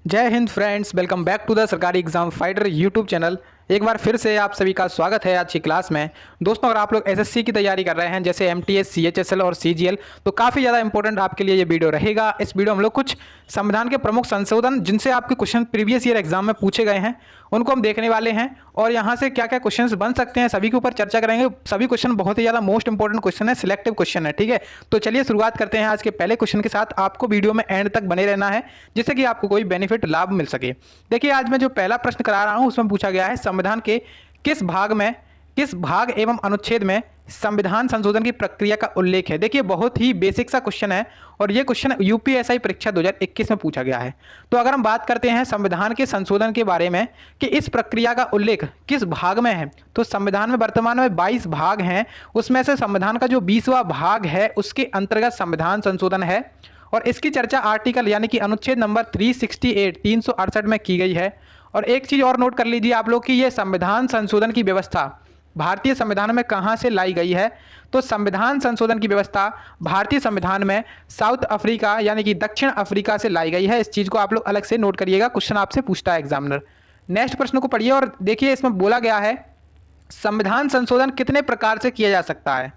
जय Hind friends, welcome back to the सरकारी exam fighter YouTube channel. एक बार फिर से आप सभी का स्वागत है आज की क्लास में। दोस्तों, अगर आप लोग एसएससी की तैयारी कर रहे हैं जैसे एमटीएस, सीएचएसएल और सीजीएल, तो काफ़ी ज़्यादा इंपॉर्टेंट आपके लिए ये वीडियो रहेगा। इस वीडियो में हम लोग कुछ संविधान के प्रमुख संशोधन जिनसे आपके क्वेश्चन प्रीवियस ईयर एग्जाम में पूछे गए हैं उनको हम देखने वाले हैं, और यहाँ से क्या क्या क्वेश्चंस बन सकते हैं सभी के ऊपर चर्चा करेंगे। सभी क्वेश्चन बहुत ही ज़्यादा मोस्ट इंपॉर्टेंट क्वेश्चन है, सिलेक्टिव क्वेश्चन है। ठीक है, तो चलिए शुरुआत करते हैं आज के पहले क्वेश्चन के साथ। आपको वीडियो में एंड तक बने रहना है जिससे कि आपको कोई बेनिफिट लाभ मिल सके। देखिए, आज मैं जो पहला प्रश्न करा रहा हूँ उसमें पूछा गया है संविधान के किस भाग एवं अनुच्छेद में संविधान संशोधन की प्रक्रिया का उल्लेख है। देखिए, बहुत ही बेसिक सा क्वेश्चन है और ये क्वेश्चन यूपीएससी परीक्षा 2021 में पूछा गया है। तो अगर हम बात करते हैं संविधान के संशोधन के बारे में कि इस प्रक्रिया का उल्लेख किस भाग में है, तो संविधान में वर्तमान में 22 भाग हैं। उसमें से संविधान का जो 20वां भाग है उसके अंतर्गत संविधान संशोधन है, और इसकी चर्चा आर्टिकल यानी कि अनुच्छेद नंबर 368 में की गई है। और एक चीज़ और नोट कर लीजिए आप लोग कि ये संविधान संशोधन की व्यवस्था भारतीय संविधान में कहाँ से लाई गई है। तो संविधान संशोधन की व्यवस्था भारतीय संविधान में साउथ अफ्रीका यानी कि दक्षिण अफ्रीका से लाई गई है। इस चीज़ को आप लोग अलग से नोट करिएगा, क्वेश्चन आपसे पूछता है एग्जामिनर। नेक्स्ट प्रश्न को पढ़िए और देखिए, इसमें बोला गया है संविधान संशोधन कितने प्रकार से किया जा सकता है।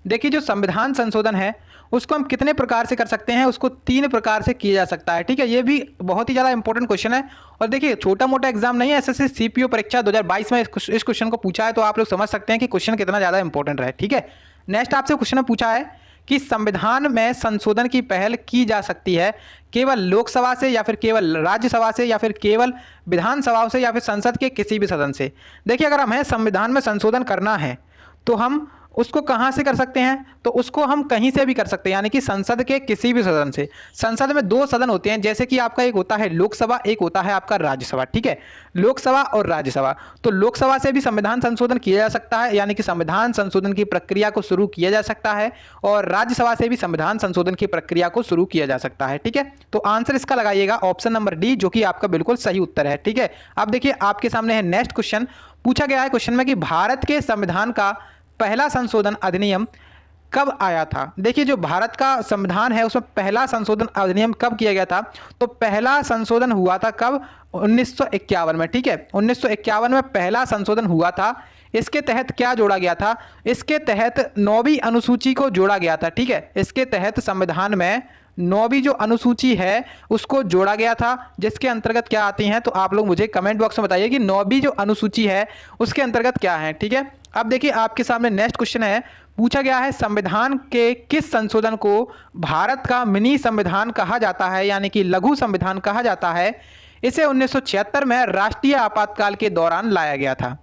देखिए, जो संविधान संशोधन है उसको हम कितने प्रकार से कर सकते हैं, उसको 3 प्रकार से किया जा सकता है। ठीक है, ये भी बहुत ही ज़्यादा इंपॉर्टेंट क्वेश्चन है। और देखिए, छोटा मोटा एग्जाम नहीं है, एसएससी सीपीओ परीक्षा 2022 में इस क्वेश्चन को पूछा है, तो आप लोग समझ सकते हैं कि क्वेश्चन कितना ज़्यादा इंपॉर्टेंट है। ठीक है, नेक्स्ट आपसे क्वेश्चन में पूछा है कि संविधान में संशोधन की पहल की जा सकती है केवल लोकसभा से या फिर केवल राज्यसभा से या फिर केवल विधानसभाओं से या फिर संसद के किसी भी सदन से। देखिए, अगर हमें संविधान में संशोधन करना है तो हम उसको कहाँ से कर सकते हैं, तो उसको हम कहीं से भी कर सकते हैं, यानी कि संसद के किसी भी सदन से। संसद में 2 सदन होते हैं, जैसे कि आपका एक होता है लोकसभा, एक होता है आपका राज्यसभा। ठीक है, लोकसभा और राज्यसभा। तो लोकसभा से भी संविधान संशोधन किया जा सकता है, यानी कि संविधान संशोधन की प्रक्रिया को शुरू किया जा सकता है, और राज्यसभा से भी संविधान संशोधन की प्रक्रिया को शुरू किया जा सकता है। ठीक है, तो आंसर इसका लगाइएगा ऑप्शन नंबर डी, जो कि आपका बिल्कुल सही उत्तर है। ठीक है, अब देखिए आपके सामने है नेक्स्ट क्वेश्चन। पूछा गया है क्वेश्चन में कि भारत के संविधान का पहला संशोधन अधिनियम कब आया था। देखिए, जो भारत का संविधान है उसमें पहला संशोधन अधिनियम कब किया गया था, तो पहला संशोधन हुआ था कब, 1951 में। ठीक है, 1951 में पहला संशोधन हुआ था। इसके तहत क्या जोड़ा गया था, इसके तहत 9वीं अनुसूची को जोड़ा गया था। ठीक है, इसके तहत संविधान में 9वीं जो अनुसूची है उसको जोड़ा गया था, जिसके अंतर्गत क्या आती हैं, तो आप लोग मुझे कमेंट बॉक्स में बताइए कि 9वीं जो अनुसूची है उसके अंतर्गत क्या है। ठीक है, अब देखिए आपके सामने नेक्स्ट क्वेश्चन है। पूछा गया है संविधान के किस संशोधन को भारत का मिनी संविधान कहा जाता है, यानी कि लघु संविधान कहा जाता है। इसे 1976 में राष्ट्रीय आपातकाल के दौरान लाया गया था।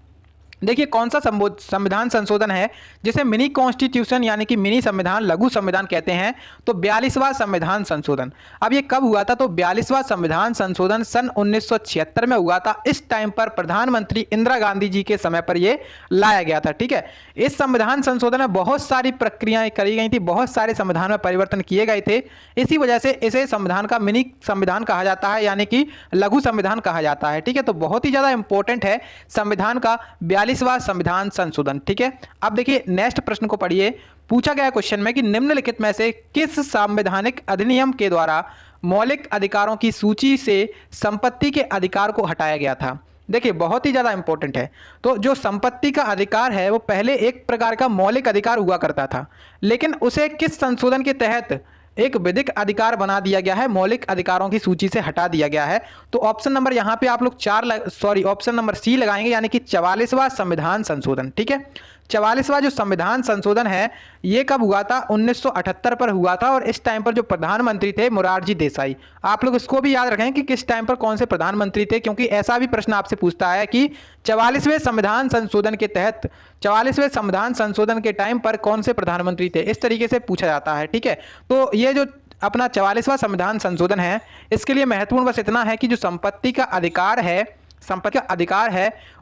देखिए, कौन सा संविधान संशोधन है जिसे मिनी कॉन्स्टिट्यूशन यानी कि मिनी संविधान, लघु संविधान कहते हैं, तो 42वां संविधान संशोधन। अब ये कब हुआ था, तो 42वां संविधान संशोधन सन 1976 में हुआ था। इस टाइम पर प्रधानमंत्री इंदिरा गांधी जी के समय पर ये लाया गया था। ठीक है, इस संविधान संशोधन में बहुत सारी प्रक्रियाएं करी गई थी, बहुत सारे संविधान में परिवर्तन किए गए थे। इसी वजह से इसे संविधान का मिनी संविधान कहा जाता है, यानी कि लघु संविधान कहा जाता है। ठीक है, तो बहुत ही ज्यादा इंपॉर्टेंट है संविधान का 42वां संविधान संशोधन। ठीक है, अब देखिए नेक्स्ट प्रश्न को पढ़िए। पूछा गया क्वेश्चन में कि निम्नलिखित में से किस संवैधानिक अधिनियम के द्वारा मौलिक अधिकारों की सूची से संपत्ति के अधिकार को हटाया गया था। देखिए, बहुत ही ज्यादा इंपॉर्टेंट है। तो जो संपत्ति का अधिकार है वो पहले एक प्रकार का मौलिक अधिकार हुआ करता था, लेकिन उसे किस संशोधन के तहत एक विधिक अधिकार बना दिया गया है, मौलिक अधिकारों की सूची से हटा दिया गया है। तो ऑप्शन नंबर यहाँ पे आप लोग ऑप्शन नंबर सी लगाएंगे, यानी कि 44वां संविधान संशोधन। ठीक है, 44वां जो संविधान संशोधन है ये कब हुआ था, 1978 पर हुआ था, और इस टाइम पर जो प्रधानमंत्री थे मोरारजी देसाई। आप लोग इसको भी याद रखें कि किस टाइम पर कौन से प्रधानमंत्री थे, क्योंकि ऐसा भी प्रश्न आपसे पूछता है कि 44वें संविधान संशोधन के तहत 44वें संविधान संशोधन के टाइम पर कौन से प्रधानमंत्री थे, इस तरीके से पूछा जाता है। ठीक है, तो ये जो अपना 44वां संविधान संशोधन है इसके लिए महत्वपूर्ण बस इतना है कि जो संपत्ति का अधिकार है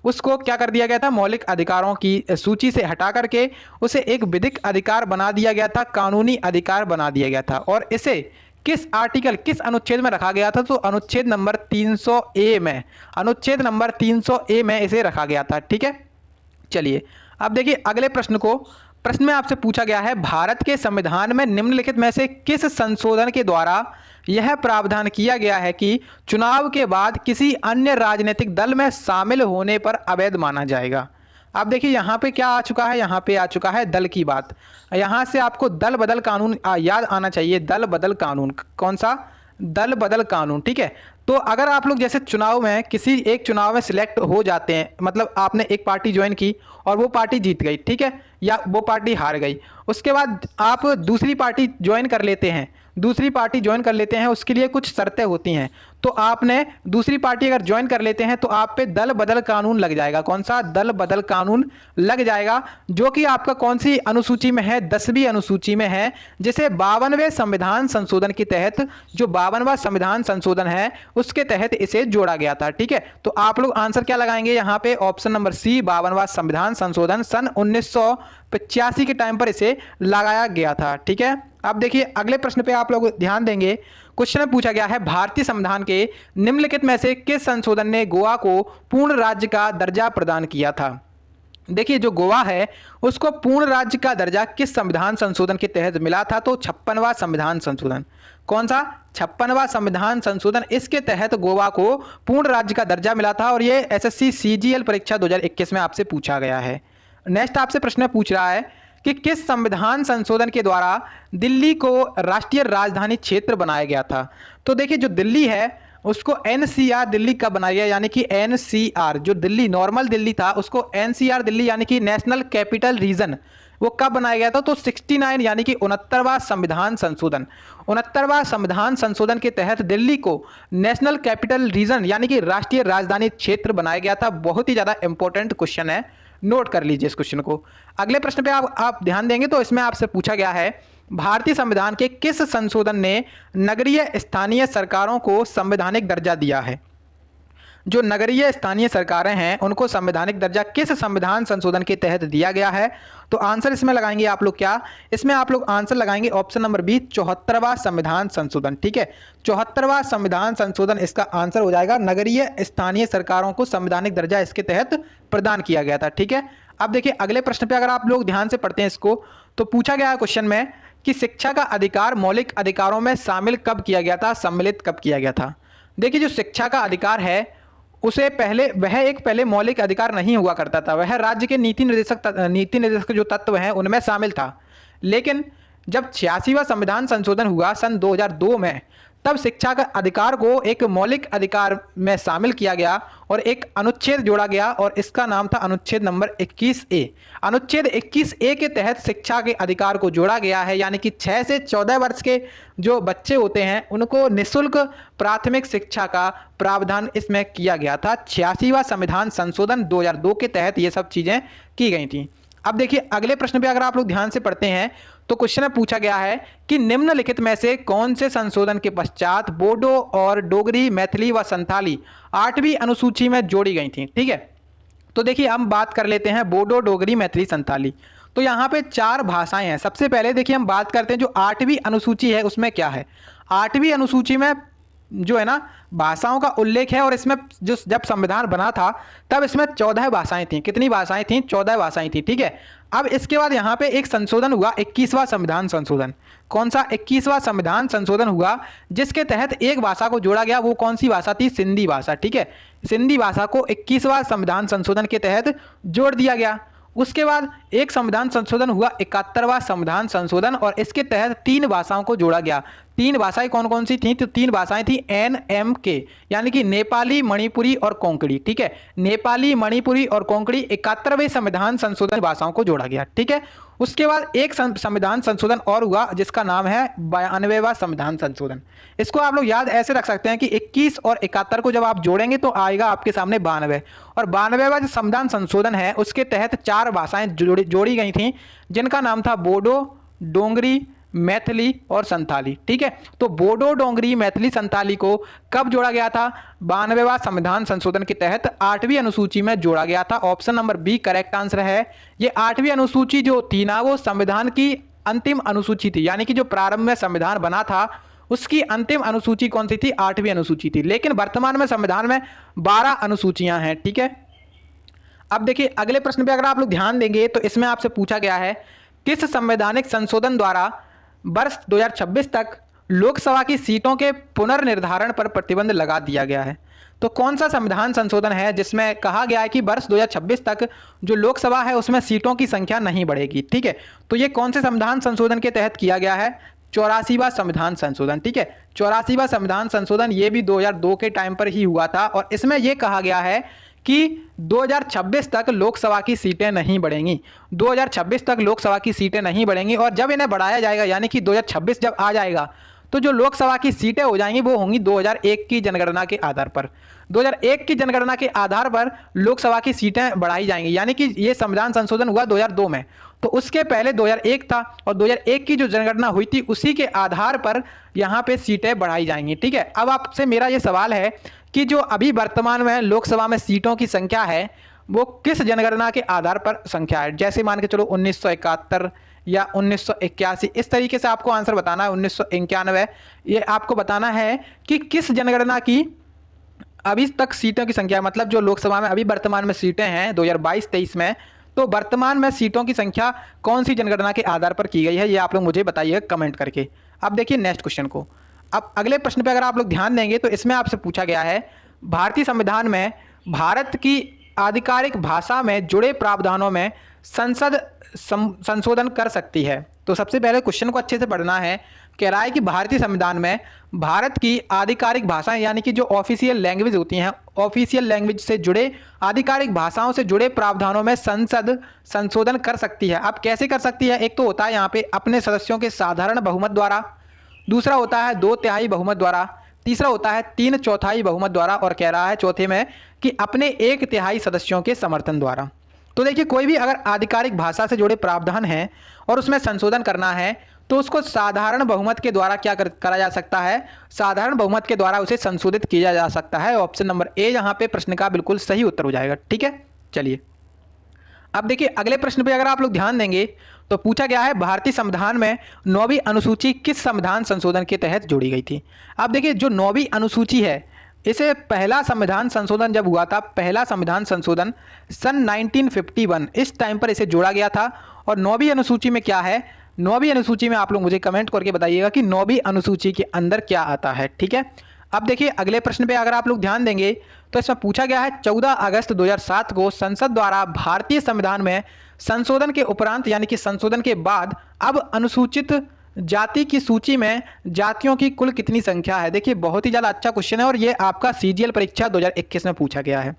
उसको क्या कर दिया गया था, मौलिक अधिकारों की सूची से हटा करके उसे एक विधिक अधिकार बना दिया गया था, कानूनी अधिकार बना दिया गया था। और इसे किस आर्टिकल, किस अनुच्छेद में रखा गया था, तो अनुच्छेद नंबर 300A में, अनुच्छेद नंबर 300A में इसे रखा गया था। ठीक है, चलिए अब देखिए अगले प्रश्न में आपसे पूछा गया है भारत के संविधान में निम्नलिखित में से किस संशोधन के द्वारा यह प्रावधान किया गया है कि चुनाव के बाद किसी अन्य राजनीतिक दल में शामिल होने पर अवैध माना जाएगा। अब देखिए यहाँ पे क्या आ चुका है, यहाँ पे आ चुका है दल की बात। यहाँ से आपको दल बदल कानून याद आना चाहिए। दल बदल कानून, कौन सा? दल बदल कानून, ठीक है। तो अगर आप लोग जैसे चुनाव में किसी एक चुनाव में सिलेक्ट हो जाते हैं, मतलब आपने एक पार्टी ज्वाइन की और वो पार्टी जीत गई, ठीक है, या वो पार्टी हार गई, उसके बाद आप दूसरी पार्टी ज्वाइन कर लेते हैं, दूसरी पार्टी ज्वाइन कर लेते हैं, उसके लिए कुछ शर्तें होती हैं। तो आपने दूसरी पार्टी अगर ज्वाइन कर लेते हैं तो आप पे दल बदल कानून लग जाएगा। कौन सा? दल बदल कानून लग जाएगा, जो कि आपका कौन सी अनुसूची में है? 10वीं अनुसूची में है, जिसे 52वें संविधान संशोधन के तहत, जो 52वां संविधान संशोधन है उसके तहत इसे जोड़ा गया था, ठीक है। तो आप लोग आंसर क्या लगाएंगे यहाँ पे? ऑप्शन नंबर सी, 52वां संविधान संशोधन सन 1985 के टाइम पर इसे लगाया गया था, ठीक है। अब देखिए अगले प्रश्न पे आप लोग ध्यान देंगे। क्वेश्चन में पूछा गया है, भारतीय संविधान के निम्नलिखित में से किस संशोधन ने गोवा को पूर्ण राज्य का दर्जा प्रदान किया था? देखिए जो गोवा है उसको पूर्ण राज्य का दर्जा किस संविधान संशोधन के तहत मिला था? तो 56वां संविधान संशोधन। कौन सा? 56वां संविधान संशोधन, इसके तहत गोवा को पूर्ण राज्य का दर्जा मिला था। और ये एसएससी सीजीएल परीक्षा 2021 में आपसे पूछा गया है। नेक्स्ट आपसे प्रश्न पूछ रहा है कि किस संविधान संशोधन के द्वारा दिल्ली को राष्ट्रीय राजधानी क्षेत्र बनाया गया था? तो देखिए जो दिल्ली है उसको एनसीआर दिल्ली कब बनाया गया, यानी कि एनसीआर, जो दिल्ली नॉर्मल दिल्ली था उसको एनसीआर दिल्ली यानी कि नेशनल कैपिटल रीजन, वो कब बनाया गया था? तो 69 यानी कि 69वां संविधान संशोधन, 69वां संविधान संशोधन के तहत दिल्ली को नेशनल कैपिटल रीजन यानी कि राष्ट्रीय राजधानी क्षेत्र बनाया गया था। बहुत ही ज्यादा इंपॉर्टेंट क्वेश्चन है, नोट कर लीजिए इस क्वेश्चन को। अगले प्रश्न पे आप ध्यान देंगे तो इसमें आपसे पूछा गया है, भारतीय संविधान के किस संशोधन ने नगरीय स्थानीय सरकारों को संवैधानिक दर्जा दिया है? जो नगरीय स्थानीय सरकारें हैं उनको संवैधानिक दर्जा किस संविधान संशोधन के तहत दिया गया है? तो आंसर इसमें लगाएंगे आप लोग क्या? इसमें आप लोग आंसर लगाएंगे ऑप्शन नंबर बी, 74वां संविधान संशोधन, ठीक है। 74वां संविधान संशोधन इसका आंसर हो जाएगा। नगरीय स्थानीय सरकारों को संवैधानिक दर्जा इसके तहत प्रदान किया गया था, ठीक है। अब देखिए अगले प्रश्न पे अगर आप लोग ध्यान से पढ़ते हैं इसको, तो पूछा गया है क्वेश्चन में कि शिक्षा का अधिकार मौलिक अधिकारों में शामिल कब किया गया था, सम्मिलित कब किया गया था? देखिए जो शिक्षा का अधिकार है उसे पहले पहले मौलिक अधिकार नहीं हुआ करता था, वह राज्य के नीति निर्देशक जो तत्व हैं उनमें शामिल था। लेकिन जब 86वां संविधान संशोधन हुआ सन 2002 में, तब शिक्षा का अधिकार को एक मौलिक अधिकार में शामिल किया गया और एक अनुच्छेद जोड़ा गया और इसका नाम था अनुच्छेद नंबर 21A। अनुच्छेद 21A के तहत शिक्षा के अधिकार को जोड़ा गया है, यानी कि 6 से 14 वर्ष के जो बच्चे होते हैं उनको निःशुल्क प्राथमिक शिक्षा का प्रावधान इसमें किया गया था। 86वां संविधान संशोधन 2002 के तहत ये सब चीज़ें की गई थी। अब देखिए अगले प्रश्न पे अगर आप लोग ध्यान से पढ़ते हैं तो क्वेश्चन में पूछा गया है कि निम्नलिखित में से कौन से संशोधन के पश्चात बोडो और डोगरी, मैथिली व संथाली 8वीं अनुसूची में जोड़ी गई थी, ठीक है। तो देखिए हम बात कर लेते हैं बोडो, डोगरी, मैथिली, संथाली। तो यहाँ पे 4 भाषाएं हैं। सबसे पहले देखिए हम बात करते हैं जो 8वीं अनुसूची है उसमें क्या है। 8वीं अनुसूची में जो है ना भाषाओं का उल्लेख है और इसमें जो जब संविधान बना था तब इसमें 14 भाषाएं थीं। कितनी भाषाएं थीं? 14 भाषाएं थी, ठीक है। अब इसके बाद यहाँ पे एक संशोधन हुआ, 21वां संविधान संशोधन। कौन सा? 21वां संविधान संशोधन हुआ जिसके तहत एक भाषा को जोड़ा गया। वो कौन सी भाषा थी? सिंधी भाषा, ठीक है। सिंधी भाषा को 21वां संविधान संशोधन के तहत जोड़ दिया गया। उसके बाद एक संविधान संशोधन हुआ, 71वां संविधान संशोधन, और इसके तहत 3 भाषाओं को जोड़ा गया। 3 भाषाएं कौन कौन सी थी? तो 3 भाषाएं थी NMK, यानी कि नेपाली, मणिपुरी और कोंकणी, ठीक है। नेपाली, मणिपुरी और कोंकणी 71वें संविधान संशोधन भाषाओं को जोड़ा गया, ठीक है। उसके बाद एक संविधान संशोधन और हुआ जिसका नाम है 92वां संविधान संशोधन। इसको आप लोग याद ऐसे रख सकते हैं कि 21 और 71 को जब आप जोड़ेंगे तो आएगा आपके सामने 92, और 92वां जो संविधान संशोधन है उसके तहत 4 भाषाएं जोड़ी गई थी जिनका नाम था बोडो, डोंगरी, मैथिली और संथाली, ठीक है। तो बोडो, डोंगरी, मैथिली, संथाली को कब जोड़ा गया था? 92वां संविधान संशोधन के तहत 8वीं अनुसूची में जोड़ा गया था। Option number B correct answer है। ये 8वीं अनुसूची जो थी ना वो संविधान की अंतिम अनुसूची थी, यानी कि जो प्रारंभ में संविधान बना था उसकी अंतिम अनुसूची कौन सी थी? 8वीं अनुसूची थी। लेकिन वर्तमान में संविधान में 12 अनुसूचियां हैं, ठीक है। अब देखिए अगले प्रश्न पे अगर आप लोग ध्यान देंगे तो इसमें आपसे पूछा गया है किस संवैधानिक संशोधन द्वारा वर्ष 2026 तक लोकसभा की सीटों के पुनर्निर्धारण पर प्रतिबंध लगा दिया गया है। तो कौन सा संविधान संशोधन है जिसमें कहा गया है कि वर्ष 2026 तक जो लोकसभा है उसमें सीटों की संख्या नहीं बढ़ेगी। ठीक है, तो ये कौन से संविधान संशोधन के तहत किया गया है? 84वां संविधान संशोधन। ठीक है, 84वां संविधान संशोधन ये भी 2002 के टाइम पर ही हुआ था और इसमें यह कहा गया है कि 2026 तक लोकसभा की सीटें नहीं बढ़ेंगी। 2026 तक लोकसभा की सीटें नहीं बढ़ेंगी और जब इन्हें बढ़ाया जाएगा यानी कि 2026 जब आ जाएगा तो जो लोकसभा की सीटें हो जाएंगी वो होंगी 2001 की जनगणना के आधार पर। 2001 की जनगणना के आधार पर लोकसभा की सीटें बढ़ाई जाएंगी, यानी कि ये संविधान संशोधन हुआ 2002 में, तो उसके पहले 2001 था और 2001 की जो जनगणना हुई थी उसी के आधार पर यहाँ पे सीटें बढ़ाई जाएंगी। ठीक है, अब आपसे मेरा ये सवाल है कि जो अभी वर्तमान में लोकसभा में सीटों की संख्या है वो किस जनगणना के आधार पर संख्या है? जैसे मान के चलो 1971 या 1981, इस तरीके से आपको आंसर बताना है। 1991 ये आपको बताना है कि किस जनगणना की अभी तक सीटों की संख्या है, मतलब जो लोकसभा में अभी वर्तमान में सीटें हैं 2022-23 में, तो वर्तमान में सीटों की संख्या कौन सी जनगणना के आधार पर की गई है, ये आप लोग मुझे बताइएगा कमेंट करके। अब देखिए नेक्स्ट क्वेश्चन को। अब अगले प्रश्न पे अगर आप लोग ध्यान देंगे तो इसमें आपसे पूछा गया है भारतीय संविधान में भारत की आधिकारिक भाषा में जुड़े प्रावधानों में संसद संशोधन कर सकती है। तो सबसे पहले क्वेश्चन को अच्छे से पढ़ना है। कह रहा है कि भारतीय संविधान में भारत की आधिकारिक भाषाएं यानी कि जो ऑफिशियल लैंग्वेज होती हैं, ऑफिशियल लैंग्वेज से जुड़े आधिकारिक भाषाओं से जुड़े प्रावधानों में संसद संशोधन कर सकती है। अब कैसे कर सकती है? एक तो होता है यहाँ पे अपने सदस्यों के साधारण बहुमत द्वारा, दूसरा होता है 2/3 बहुमत द्वारा, तीसरा होता है 3/4 बहुमत द्वारा और कह रहा है चौथे में कि अपने 1/3 सदस्यों के समर्थन द्वारा। तो देखिए कोई भी अगर आधिकारिक भाषा से जुड़े प्रावधान हैं और उसमें संशोधन करना है तो उसको साधारण बहुमत के द्वारा क्या करा जा सकता है? साधारण बहुमत के द्वारा उसे संशोधित किया जा सकता है। ऑप्शन नंबर ए यहाँ पे प्रश्न का बिल्कुल सही उत्तर हो जाएगा। ठीक है, चलिए अब देखिए अगले प्रश्न पे अगर आप लोग ध्यान देंगे तो पूछा गया है भारतीय संविधान में 9वीं अनुसूची किस संविधान संशोधन के तहत जोड़ी गई थी। अब देखिए जो 9वीं अनुसूची है इसे पहला संविधान संशोधन जब हुआ था, पहला संविधान संशोधन सन 1951 इस टाइम पर इसे जोड़ा गया था। और 9वीं अनुसूची में क्या है? 9वीं अनुसूची में आप लोग मुझे कमेंट करके बताइएगा कि 9वीं अनुसूची के अंदर क्या आता है। ठीक है, अब देखिए अगले प्रश्न पे अगर आप लोग ध्यान देंगे तो इसमें पूछा गया है 14 अगस्त 2007 को संसद द्वारा भारतीय संविधान में संशोधन के उपरांत यानी कि संशोधन के बाद अब अनुसूचित जाति की सूची में जातियों की कुल कितनी संख्या है? देखिए बहुत ही ज़्यादा अच्छा क्वेश्चन है और ये आपका सीजीएल परीक्षा 2021 में पूछा गया है।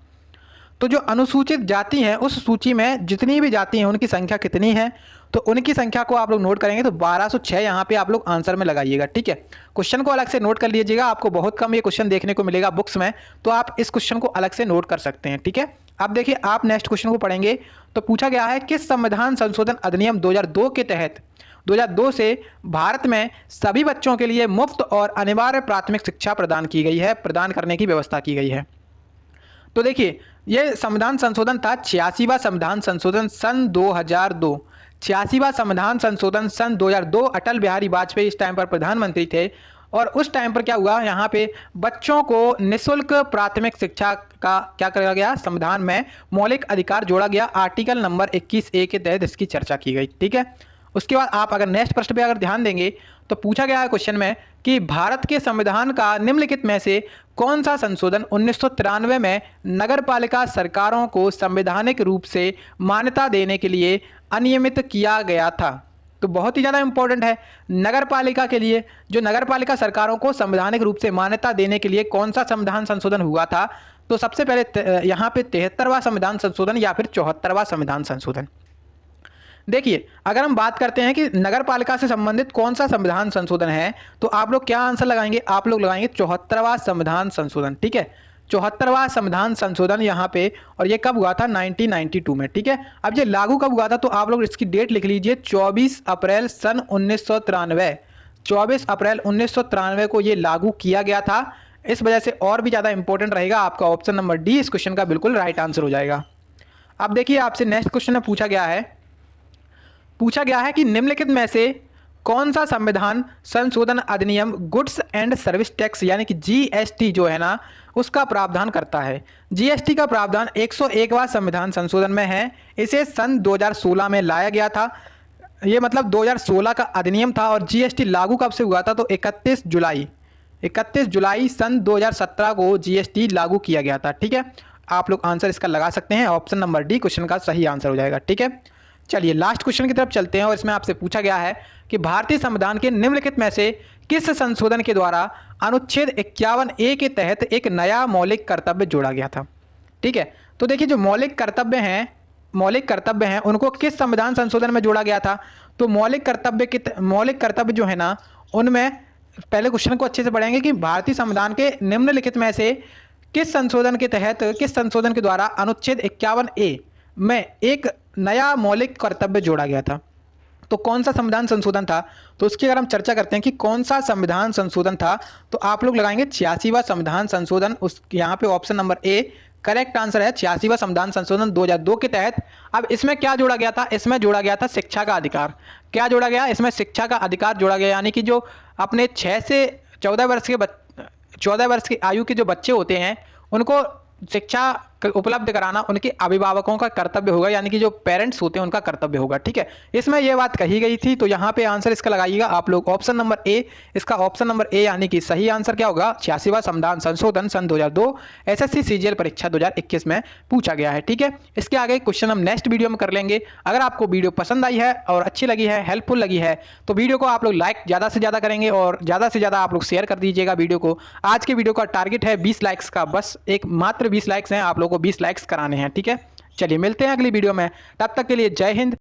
तो जो अनुसूचित जाति हैं उस सूची में जितनी भी जाति हैं उनकी संख्या कितनी है? तो उनकी संख्या को आप लोग नोट करेंगे तो 1206 यहाँ पे आप लोग आंसर में लगाइएगा। ठीक है, क्वेश्चन को अलग से नोट कर लीजिएगा, आपको बहुत कम ये क्वेश्चन देखने को मिलेगा बुक्स में, तो आप इस क्वेश्चन को अलग से नोट कर सकते हैं। ठीक है, अब देखिए आप नेक्स्ट क्वेश्चन को पढ़ेंगे तो पूछा गया है किस संविधान संशोधन अधिनियम 2002 के तहत 2002 से भारत में सभी बच्चों के लिए मुफ्त और अनिवार्य प्राथमिक शिक्षा प्रदान की गई है, प्रदान करने की व्यवस्था की गई है। तो देखिए ये संविधान संशोधन था 86वां संविधान संशोधन सन 2002। 86वां संविधान संशोधन सन 2002 अटल बिहारी वाजपेयी इस टाइम पर प्रधानमंत्री थे और उस टाइम पर क्या हुआ, यहाँ पे बच्चों को निःशुल्क प्राथमिक शिक्षा का क्या करा गया? संविधान में मौलिक अधिकार जोड़ा गया। आर्टिकल नंबर 21A के तहत इसकी चर्चा की गई। ठीक है, उसके बाद आप अगर नेक्स्ट प्रश्न पे अगर ध्यान देंगे तो पूछा गया है क्वेश्चन में कि भारत के संविधान का निम्नलिखित में से कौन सा संशोधन 1993 में नगरपालिका सरकारों को संवैधानिक रूप से मान्यता देने के लिए अनियमित किया गया था? तो बहुत ही ज़्यादा इंपॉर्टेंट है नगरपालिका के लिए, जो नगरपालिका सरकारों को संवैधानिक रूप से मान्यता देने के लिए कौन सा संविधान संशोधन हुआ था? तो सबसे पहले यहाँ पे 73वां संविधान संशोधन या फिर 74वां संविधान संशोधन। देखिए अगर हम बात करते हैं कि नगरपालिका से संबंधित कौन सा संविधान संशोधन है तो आप लोग क्या आंसर लगाएंगे? आप लोग लगाएंगे 74वां संविधान संशोधन। ठीक है, 74वां संविधान संशोधन यहाँ पे, और ये कब हुआ था? 1992 में। ठीक है, अब ये लागू कब हुआ था तो आप लोग इसकी डेट लिख लीजिए 24 अप्रैल सन 1993। 24 अप्रैल 1993 को ये लागू किया गया था। इस वजह से और भी ज़्यादा इंपॉर्टेंट रहेगा आपका ऑप्शन नंबर डी इस क्वेश्चन का बिल्कुल राइट आंसर हो जाएगा। अब देखिए आपसे नेक्स्ट क्वेश्चन में पूछा गया है कि निम्नलिखित में से कौन सा संविधान संशोधन अधिनियम गुड्स एंड सर्विस टैक्स यानी कि जीएसटी जो है ना उसका प्रावधान करता है। जीएसटी का प्रावधान 101वां संविधान संशोधन में है। इसे सन 2016 में लाया गया था। ये मतलब 2016 का अधिनियम था और जीएसटी लागू कब से हुआ था? तो 31 जुलाई सन 2017 को जीएसटी लागू किया गया था। ठीक है, आप लोग आंसर इसका लगा सकते हैं। ऑप्शन नंबर डी क्वेश्चन का सही आंसर हो जाएगा। ठीक है, चलिए लास्ट क्वेश्चन की तरफ चलते हैं और इसमें आपसे पूछा गया है कि भारतीय संविधान के निम्नलिखित में से किस संशोधन के द्वारा अनुच्छेद 51A के तहत एक नया मौलिक कर्तव्य जोड़ा गया था? ठीक है, तो देखिए जो मौलिक कर्तव्य हैं उनको किस संविधान संशोधन में जोड़ा गया था? तो मौलिक कर्तव्य जो है ना, उनमें पहले क्वेश्चन को अच्छे से पढ़ेंगे कि भारतीय संविधान के निम्नलिखित में से किस संशोधन के द्वारा अनुच्छेद 51A में एक नया मौलिक कर्तव्य जोड़ा गया था। तो कौन सा संविधान संशोधन था? तो उसकी अगर हम चर्चा करते हैं कि कौन सा संविधान संशोधन था, तो आप लोग लगाएंगे 86वां संविधान संशोधन। उस यहाँ पे option number A correct answer है, 86वां संविधान संशोधन 2002 के तहत। अब इसमें क्या जोड़ा गया था? इसमें जोड़ा गया था शिक्षा का अधिकार। क्या जोड़ा गया? इसमें शिक्षा का अधिकार जोड़ा गया, यानी कि जो अपने 6 से 14 वर्ष की आयु के जो बच्चे होते हैं उनको शिक्षा उपलब्ध कराना उनके अभिभावकों का कर्तव्य होगा, यानी कि जो पेरेंट्स होते हैं उनका कर्तव्य होगा। ठीक है, इसमें यह बात कही गई थी। तो यहाँ पे आंसर इसका लगाइएगा आप लोग ऑप्शन नंबर ए। इसका ऑप्शन नंबर ए यानी कि सही आंसर क्या होगा? 86वां संविधान संशोधन सन 2002 एसएससी सीजीएल परीक्षा 2021 में पूछा गया है। ठीक है, इसके आगे क्वेश्चन हम नेक्स्ट वीडियो में कर लेंगे। अगर आपको वीडियो पसंद आई है और अच्छी लगी है, हेल्पफुल लगी है, तो वीडियो को आप लोग लाइक ज़्यादा से ज़्यादा करेंगे और ज़्यादा से ज़्यादा आप लोग शेयर कर दीजिएगा वीडियो को। आज के वीडियो का टारगेट है 20 लाइक्स का, बस एक मात्र 20 लाइक्स हैं, आप लोगों को 20 लाइक्स कराने हैं। ठीक है, चलिए मिलते हैं अगली वीडियो में, तब तक के लिए जय हिंद।